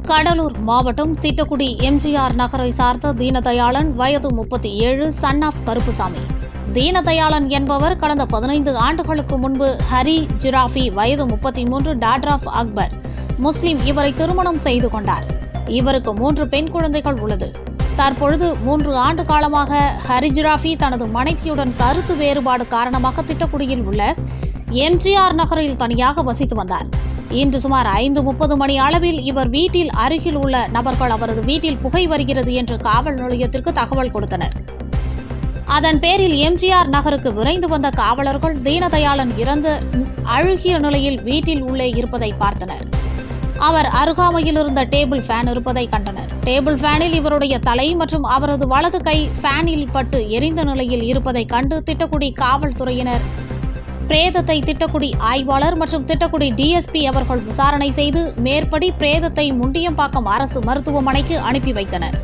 கடலூர் மாவட்டம் திட்டக்குடி எம்ஜிஆர் நகரை சார்ந்த தீனதயாளன் வயது 37 சன் ஆஃப் கருப்புசாமி. தீனதயாளன் என்பவர் கடந்த 15 ஆண்டுகளுக்கு முன்பு ஹரி ஜிராஃபி வயது 33 டாட்டர் ஆஃப் அக்பர் முஸ்லிம் இவரை திருமணம் செய்து கொண்டார். இவருக்கு 3 பெண் குழந்தைகள் உள்ளது. தற்பொழுது 3 ஆண்டு காலமாக ஹரி ஜிராஃபி தனது மனைவியுடன் கருத்து வேறுபாடு காரணமாக திட்டக்குடியில் உள்ள எம்ஜிஆர் நகரில் தனியாக வசித்து வந்தார். இன்று சுமார் 5:30 மணி அளவில் இவர் வீட்டில் அருகில் உள்ள நபர்கள் அவரது வீட்டில் புகை வருகிறது என்று காவல் நிலையத்திற்கு தகவல் கொடுத்தனர். அதன் பேரில் எம்ஜிஆர் நகருக்கு விரைந்து வந்த காவலர்கள் தீனதயாளன் இறந்து அழுகிய நிலையில் வீட்டில் உள்ளே இருப்பதை பார்த்தனர். அவர் அருகாமையில் இருந்த டேபிள் ஃபேன் இருப்பதை கண்டனர். டேபிள் ஃபேனில் இவருடைய தலை மற்றும் அவரது வலது கை ஃபேனில் பட்டு எரிந்த நிலையில் இருப்பதை கண்டு திட்டக்குடி காவல்துறையினர் பிரேதத்தை திட்டக்குடி ஆய்வாளர் மற்றும் திட்டக்குடி டிஎஸ்பி அவர்கள் விசாரணை செய்து மேற்படி பிரேதத்தை முண்டியம்பாக்கம் அரசு மருத்துவமனைக்கு அனுப்பி வைத்தனர்.